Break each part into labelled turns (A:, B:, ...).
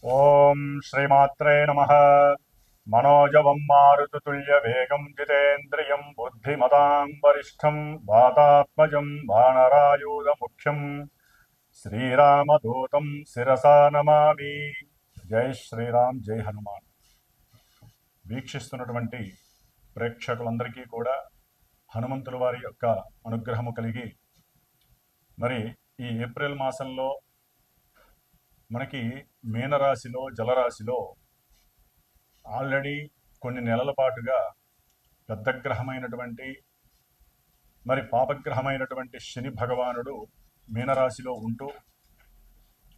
A: ఓం శ్రీమాత్రే నమః. మనోజవం మారుతతుల్యవేగం జితేంద్రియం బుద్ధిమతాం వరిష్టం వాతాత్మజం వానరాయూధముఖ్యం శ్రీరామదూతం శిరసా నమామి. జై శ్రీరామ్, జై హనుమాన్. వీక్షిస్తున్నటువంటి ప్రేక్షకులందరికీ కూడా హనుమంతుల వారి యొక్క అనుగ్రహము కలిగి, మరి ఈ ఏప్రిల్ మాసంలో మనకి మీనరాశిలో జలరాశిలో ఆల్రెడీ కొన్ని నెలల పాటుగా పెద్ద గ్రహమైనటువంటి మరి పాపగ్రహమైనటువంటి శని భగవానుడు మీనరాశిలో ఉంటూ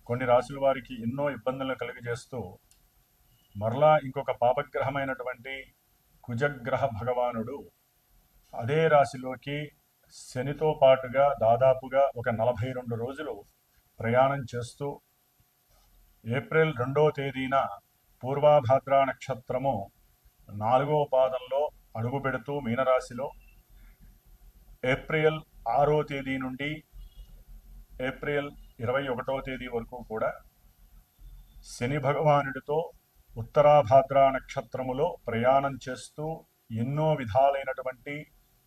A: కొన్ని రాశుల వారికి ఎన్నో ఇబ్బందులను కలిగజేస్తూ, మరలా ఇంకొక పాపగ్రహమైనటువంటి కుజగ్రహ భగవానుడు అదే రాశిలోకి శనితో పాటుగా దాదాపుగా ఒక 42 రోజులు ప్రయాణం చేస్తూ ఏప్రిల్ 2వ తేదీన పూర్వాభాద్ర నక్షత్రము 4వ పాదంలో అడుగు పెడుతూ మీనరాశిలో ఏప్రిల్ 6వ తేదీ నుండి ఏప్రిల్ 21వ తేదీ వరకు కూడా శని భగవానుడితో ఉత్తరాభాద్ర నక్షత్రములో ప్రయాణం చేస్తూ ఎన్నో విధాలైనటువంటి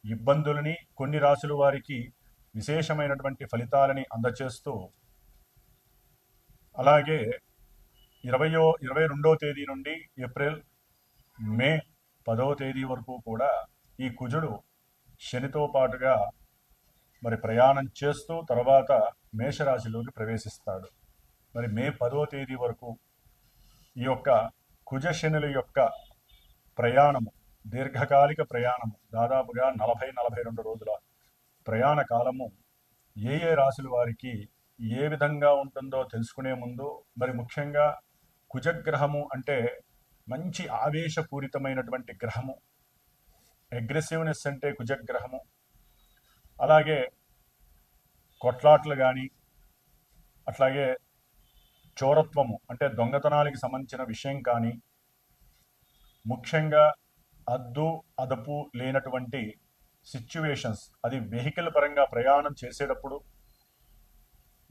A: ఇబ్బందులని, కొన్ని రాశుల వారికి విశేషమైనటువంటి ఫలితాలని అందచేస్తూ, అలాగే 22వ తేదీ నుండి ఏప్రిల్ మే 10వ తేదీ వరకు కూడా ఈ కుజుడు శనితో పాటుగా మరి ప్రయాణం చేస్తూ తర్వాత మేషరాశిలోకి ప్రవేశిస్తాడు. మరి మే 10వ తేదీ వరకు ఈ యొక్క కుజ శనుల యొక్క ప్రయాణము, దీర్ఘకాలిక ప్రయాణము, దాదాపుగా 40-42 రోజుల ప్రయాణ కాలము ఏ ఏ రాశుల వారికి ఏ విధంగా ఉంటుందో తెలుసుకునే ముందు, మరి ముఖ్యంగా కుజగ్రహము అంటే మంచి ఆవేశపూరితమైనటువంటి గ్రహము, అగ్రెసివ్నెస్ అంటే కుజగ్రహము. అలాగే కొట్లాట్లు కానీ, అట్లాగే చోరత్వము అంటే దొంగతనాలకి సంబంధించిన విషయం కానీ, ముఖ్యంగా అద్దు అదుపు లేనటువంటి సిచ్యువేషన్స్, అది వెహికల్ పరంగా ప్రయాణం చేసేటప్పుడు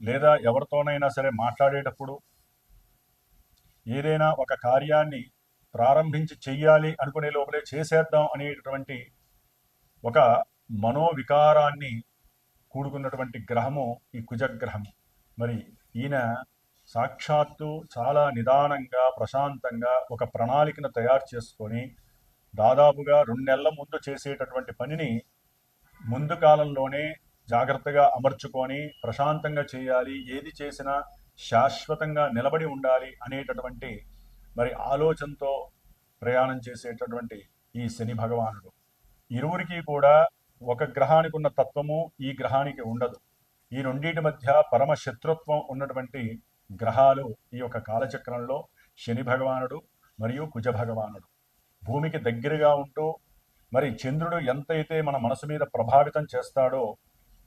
A: లేదా ఎవరితోనైనా సరే మాట్లాడేటప్పుడు, ఏదైనా ఒక కార్యాన్ని ప్రారంభించి చెయ్యాలి అనుకునే లోపలే చేసేద్దాం అనేటటువంటి ఒక మనోవికారాన్ని కూడుకున్నటువంటి గ్రహము ఈ కుజగ్రహము. మరి ఈయన సాక్షాత్తు చాలా నిదానంగా ప్రశాంతంగా ఒక ప్రణాళికను తయారు చేసుకొని దాదాపుగా 2 నెలల ముందు చేసేటటువంటి పనిని ముందు కాలంలోనే జాగ్రత్తగా అమర్చుకొని ప్రశాంతంగా చేయాలి, ఏది చేసినా శాశ్వతంగా నిలబడి ఉండాలి అనేటటువంటి మరి ఆలోచనతో ప్రయాణం చేసేటటువంటి ఈ శని భగవానుడు. ఇరువురికి కూడా ఒక గ్రహానికి ఉన్న తత్వము ఈ గ్రహానికి ఉండదు. ఈ రెండింటి మధ్య పరమ శత్రుత్వం ఉన్నటువంటి గ్రహాలు ఈ యొక్క కాలచక్రంలో శని భగవానుడు మరియు కుజ భగవానుడు. భూమికి దగ్గరగా ఉంటూ మరి చంద్రుడు ఎంతైతే మన మనసు మీద ప్రభావితం చేస్తాడో,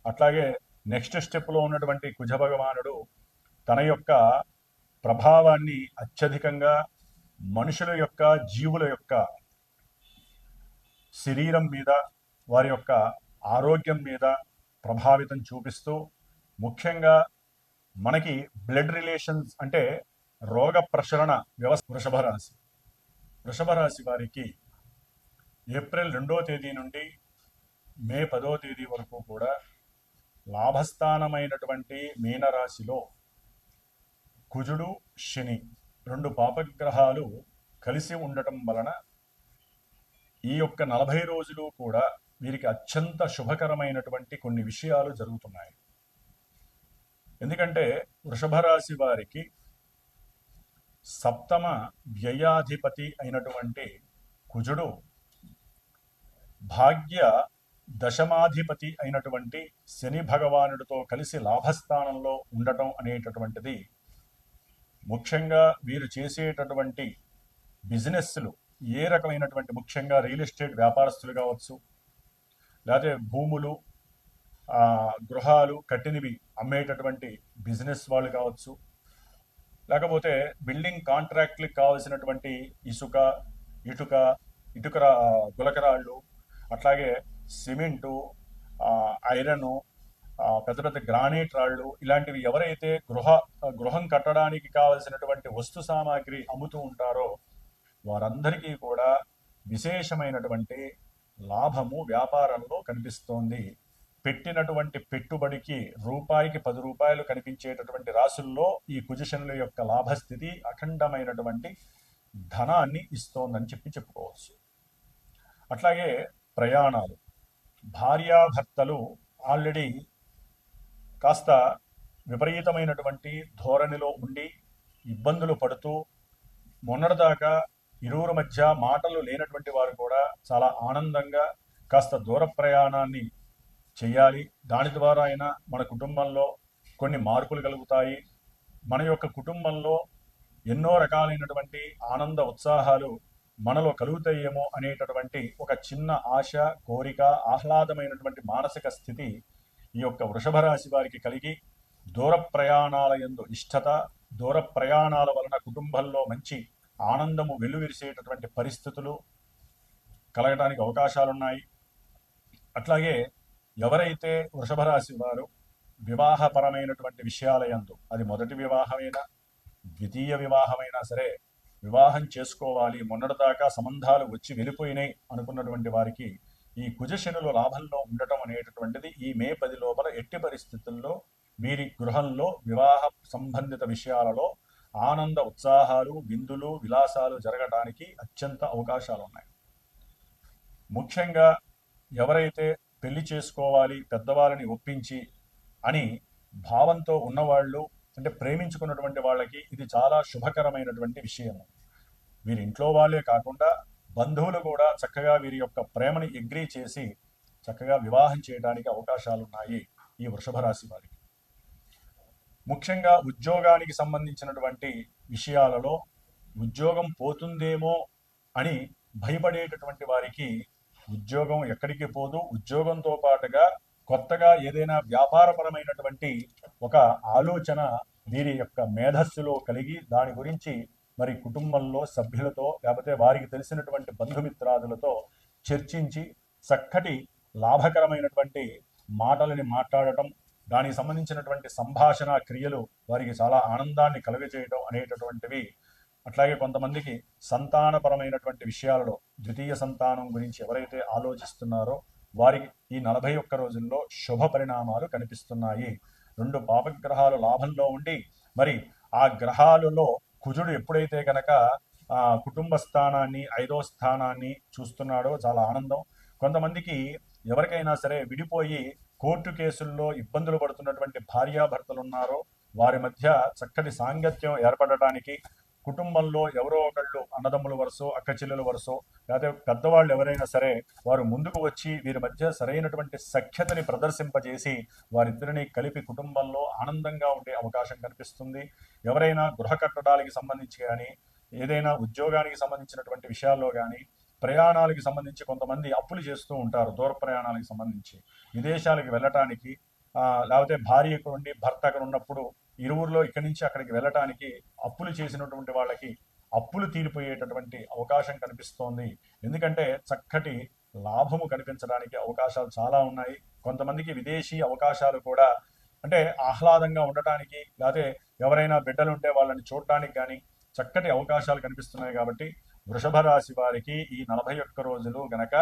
A: అట్లాగే నెక్స్ట్ స్టెప్లో ఉన్నటువంటి కుజ భగవానుడు తన యొక్క ప్రభావాన్ని అత్యధికంగా మనుషుల యొక్క, జీవుల యొక్క శరీరం మీద, వారి యొక్క ఆరోగ్యం మీద ప్రభావితం చూపిస్తూ, ముఖ్యంగా మనకి బ్లడ్ రిలేషన్స్ అంటే రోగ ప్రసరణ వ్యవస్థ. వృషభ రాశి వారికి ఏప్రిల్ 2వ తేదీ నుండి మే 10వ తేదీ వరకు కూడా లాభస్థానమైనటువంటి మీనరాశిలో కుజుడు శని 2 పాపగ్రహాలు కలిసి ఉండటం వలన ఈ యొక్క 40 రోజులు కూడా వీరికి అత్యంత శుభకరమైనటువంటి కొన్ని విషయాలు జరుగుతున్నాయి. ఎందుకంటే వృషభ రాశి వారికి సప్తమ వ్యయాధిపతి అయినటువంటి కుజుడు భాగ్య దశమాధిపతి అయినటువంటి శని భగవానుడితో కలిసి లాభస్థానంలో ఉండటం అనేటటువంటిది, ముఖ్యంగా వీరు చేసేటటువంటి బిజినెస్లు ఏ రకమైనటువంటి, ముఖ్యంగా రియల్ ఎస్టేట్ వ్యాపారస్తులు కావచ్చు, లేకపోతే భూములు, గృహాలు కట్టినవి అమ్మేటటువంటి బిజినెస్ వాళ్ళు కావచ్చు, లేకపోతే బిల్డింగ్ కాంట్రాక్ట్లకు కావాల్సినటువంటి ఇటుక గులకరాళ్ళు, అట్లాగే సిమెంటు, ఐరను, పెద్ద పెద్ద గ్రానైట్ రాళ్ళు ఇలాంటివి ఎవరైతే గృహం కట్టడానికి కావలసినటువంటి వస్తు సామాగ్రి అమ్ముతూ ఉంటారో వారందరికీ కూడా విశేషమైనటువంటి లాభము వ్యాపారంలో కనిపిస్తోంది. పెట్టినటువంటి పెట్టుబడికి రూపాయికి 10 రూపాయలు కనిపించేటటువంటి రాసుల్లో ఈ కుజశనుల యొక్క లాభస్థితి అఖండమైనటువంటి ధనాన్ని ఇస్తోందని చెప్పుకోవచ్చు. అట్లాగే ప్రయాణాలు, భార్యాభర్తలు ఆల్రెడీ కాస్త విపరీతమైనటువంటి ధోరణిలో ఉండి ఇబ్బందులు పడుతూ మొన్నటిదాకా ఇరువురు మధ్య మాటలు లేనటువంటి వారు కూడా చాలా ఆనందంగా కాస్త దూర ప్రయాణాన్ని చేయాలి. దాని ద్వారా అయినా మన కుటుంబంలో కొన్ని మార్పులు కలుగుతాయి. మన యొక్క కుటుంబంలో ఎన్నో రకాలైనటువంటి ఆనంద ఉత్సాహాలు మనలో కలుగుతాయేమో అనేటటువంటి ఒక చిన్న ఆశ, కోరిక, ఆహ్లాదమైనటువంటి మానసిక స్థితి ఈ యొక్క వృషభ రాశి వారికి కలిగి దూర ప్రయాణాల యందు ఇష్టత, దూర ప్రయాణాల వలన కుటుంబంలో మంచి ఆనందము వెల్లువిరిసేటటువంటి పరిస్థితులు కలగడానికి అవకాశాలున్నాయి. అట్లాగే ఎవరైతే వృషభ రాశి వారు వివాహపరమైనటువంటి విషయాల యందు, అది మొదటి వివాహమైనా ద్వితీయ వివాహమైనా సరే, వివాహం చేసుకోవాలి, మొన్నటిదాకా సంబంధాలు వచ్చి వెళ్ళిపోయినాయి అనుకున్నటువంటి వారికి ఈ కుజశనులు లాభంలో ఉండటం అనేటటువంటిది ఈ మే 10 లోపల ఎట్టి పరిస్థితుల్లో వీరి గృహంలో వివాహ సంబంధిత విషయాలలో ఆనంద ఉత్సాహాలు, విందులు, విలాసాలు జరగడానికి అత్యంత అవకాశాలు ఉన్నాయి. ముఖ్యంగా ఎవరైతే పెళ్లి చేసుకోవాలి పెద్దవాళ్ళని ఒప్పించి అని భావంతో ఉన్నవాళ్ళు, అంటే ప్రేమించుకున్నటువంటి వాళ్ళకి ఇది చాలా శుభకరమైనటువంటి విషయము. వీరి ఇంట్లో వాళ్ళే కాకుండా బంధువులు కూడా చక్కగా వీరి యొక్క ప్రేమని అగ్రీ చేసి చక్కగా వివాహం చేయడానికి అవకాశాలున్నాయి ఈ వృషభ రాశి వారికి. ముఖ్యంగా ఉద్యోగానికి సంబంధించినటువంటి విషయాలలో ఉద్యోగం పోతుందేమో అని భయపడేటటువంటి వారికి ఉద్యోగం ఎక్కడికి పోదు. ఉద్యోగంతో పాటుగా కొత్తగా ఏదైనా వ్యాపారపరమైనటువంటి ఒక ఆలోచన వీరి యొక్క మేధస్సులో కలిగి దాని గురించి మరి కుటుంబంలో సభ్యులతో లేకపోతే వారికి తెలిసినటువంటి బంధుమిత్రాదులతో చర్చించి చక్కటి లాభకరమైనటువంటి మాటలని మాట్లాడటం, దానికి సంబంధించినటువంటి సంభాషణ క్రియలు వారికి చాలా ఆనందాన్ని కలుగజేయడం అనేటటువంటివి. అట్లాగే కొంతమందికి సంతానపరమైనటువంటి విషయాలలో ద్వితీయ సంతానం గురించి ఎవరైతే ఆలోచిస్తున్నారో వారికి ఈ 41 రోజుల్లో శుభ పరిణామాలు కనిపిస్తున్నాయి. 2 పాపగ్రహాలు లాభంలో ఉండి మరి ఆ గ్రహాలలో కుజుడు ఎప్పుడైతే కనుక కుటుంబ స్థానాన్ని 5వ స్థానాన్ని చూస్తున్నాడో చాలా ఆనందం. కొంతమందికి ఎవరికైనా సరే విడిపోయి కోర్టు కేసుల్లో ఇబ్బందులు పడుతున్నటువంటి భార్యాభర్తలు ఉన్నారో వారి మధ్య చక్కటి సాంగత్యం ఏర్పడటానికి, కుటుంబంలో ఎవరో ఒకళ్ళు అన్నదమ్ముల వరుసో అక్క చెల్లెల వరుసో లేకపోతే పెద్దవాళ్ళు ఎవరైనా సరే వారు ముందుకు వచ్చి వీరి మధ్య సరైనటువంటి సఖ్యతని ప్రదర్శింపజేసి వారిద్దరిని కలిపి కుటుంబంలో ఆనందంగా ఉండే అవకాశం కనిపిస్తుంది. ఎవరైనా గృహ కట్టడానికి సంబంధించి కానీ ఏదైనా ఉద్యోగానికి సంబంధించినటువంటి విషయాల్లో కానీ ప్రయాణాలకు సంబంధించి కొంతమంది అప్పులు చేస్తూ ఉంటారు. దూర ప్రయాణాలకు సంబంధించి విదేశాలకు వెళ్ళటానికి, లేకపోతే భార్యకు నుండి భర్తకు ఉన్నప్పుడు ఇరువురిలో ఇక్కడి నుంచి అక్కడికి వెళ్ళటానికి అప్పులు చేసినటువంటి వాళ్ళకి అప్పులు తీరిపోయేటటువంటి అవకాశం కనిపిస్తోంది. ఎందుకంటే చక్కటి లాభము కనిపించడానికి అవకాశాలు చాలా ఉన్నాయి. కొంతమందికి విదేశీ అవకాశాలు కూడా, అంటే ఆహ్లాదంగా ఉండటానికి లేకపోతే ఎవరైనా బిడ్డలుంటే వాళ్ళని చూడటానికి కానీ చక్కటి అవకాశాలు కనిపిస్తున్నాయి. కాబట్టి వృషభ రాశి వారికి ఈ 41 రోజులు గనక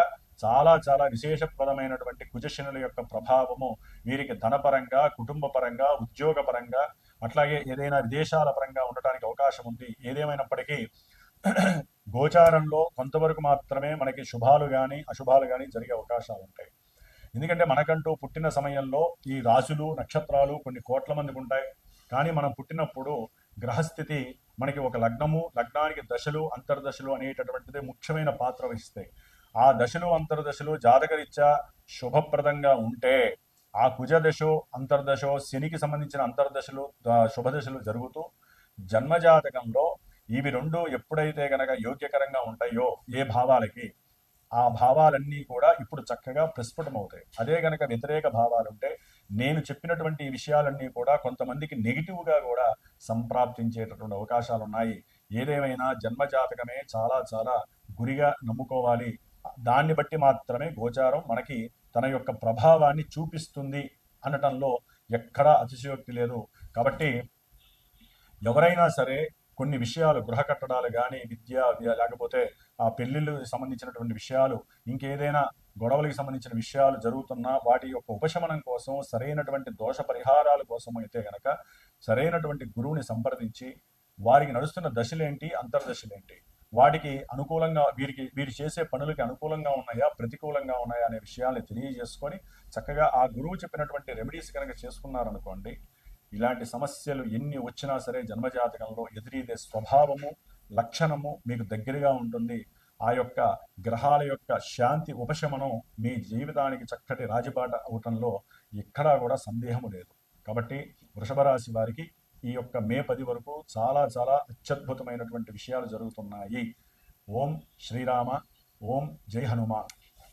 A: చాలా చాలా విశేషప్రదమైనటువంటి కుజశనుల యొక్క ప్రభావము వీరికి ధనపరంగా, కుటుంబ పరంగా, ఉద్యోగ పరంగా, అట్లాగే ఏదైనా విదేశాల పరంగా ఉండటానికి అవకాశం ఉంది. ఏదేమైనప్పటికీ గోచారంలో కొంతవరకు మాత్రమే మనకి శుభాలు కానీ అశుభాలు కానీ జరిగే అవకాశాలు ఉంటాయి. ఎందుకంటే మనకంటూ పుట్టిన సమయంలో ఈ రాశులు, నక్షత్రాలు కొన్ని కోట్ల మందికి ఉంటాయి. కానీ మనం పుట్టినప్పుడు గ్రహస్థితి మనకి ఒక లగ్నము, లగ్నానికి దశలు, అంతర్దశలు అనేటటువంటిది ముఖ్యమైన పాత్ర వహిస్తాయి. ఆ దశలు, అంతర్దశలు జాతకరీత్యా శుభప్రదంగా ఉంటే ఆ కుజదశో, అంతర్దశో, శనికి సంబంధించిన అంతర్దశలు, శుభదశలు జరుగుతూ జన్మజాతకంలో ఇవి 2 ఎప్పుడైతే గనక యోగ్యకరంగా ఉంటాయో ఏ భావాలకి, ఆ భావాలన్నీ కూడా ఇప్పుడు చక్కగా ప్రస్ఫుటమవుతాయి. అదే గనక వ్యతిరేక భావాలుంటే నేను చెప్పినటువంటి ఈ విషయాలన్నీ కూడా కొంతమందికి నెగిటివ్గా కూడా సంప్రాప్తించేటటువంటి అవకాశాలు ఉన్నాయి. ఏదేమైనా జన్మజాతకమే చాలా చాలా గురిగా నమ్ముకోవాలి. దాన్ని బట్టి మాత్రమే గోచారం మనకి తన యొక్క ప్రభావాన్ని చూపిస్తుంది అనటంలో ఎక్కడా అతిశయోక్తి లేదు. కాబట్టి ఎవరైనా సరే కొన్ని విషయాలు గృహ కట్టడాలు కానీ లేకపోతే ఆ పెళ్లిళ్ళకి సంబంధించినటువంటి విషయాలు, ఇంకేదైనా గొడవలకి సంబంధించిన విషయాలు జరుగుతున్నా వాటి యొక్క ఉపశమనం కోసం, సరైనటువంటి దోష పరిహారాల కోసం అయితే గనక సరైనటువంటి గురువుని సంప్రదించి వారికి నడుస్తున్న దశలేంటి, అంతర్దశలేంటి, వాటికి అనుకూలంగా వీరు చేసే పనులకి అనుకూలంగా ఉన్నాయా, ప్రతికూలంగా ఉన్నాయా అనే విషయాల్ని తెలియజేసుకొని చక్కగా ఆ గురువు చెప్పినటువంటి రెమెడీస్ కనుక చేసుకున్నారనుకోండి, ఇలాంటి సమస్యలు ఎన్ని వచ్చినా సరే జన్మజాతకంలో ఎదురీదే స్వభావము, లక్షణము మీకు దగ్గరగా ఉంటుంది. ఆ యొక్క గ్రహాల యొక్క శాంతి ఉపశమనం మీ జీవితానికి చక్కటి రాజబాట అవటంలో ఎక్కడా కూడా సందేహము లేదు. కాబట్టి వృషభ రాశి వారికి ఈ యొక్క మే 10 వరకు చాలా చాలా అత్యద్భుతమైనటువంటి విషయాలు జరుగుతున్నాయి. ఓం శ్రీరామ, ఓం జై హనుమాన్.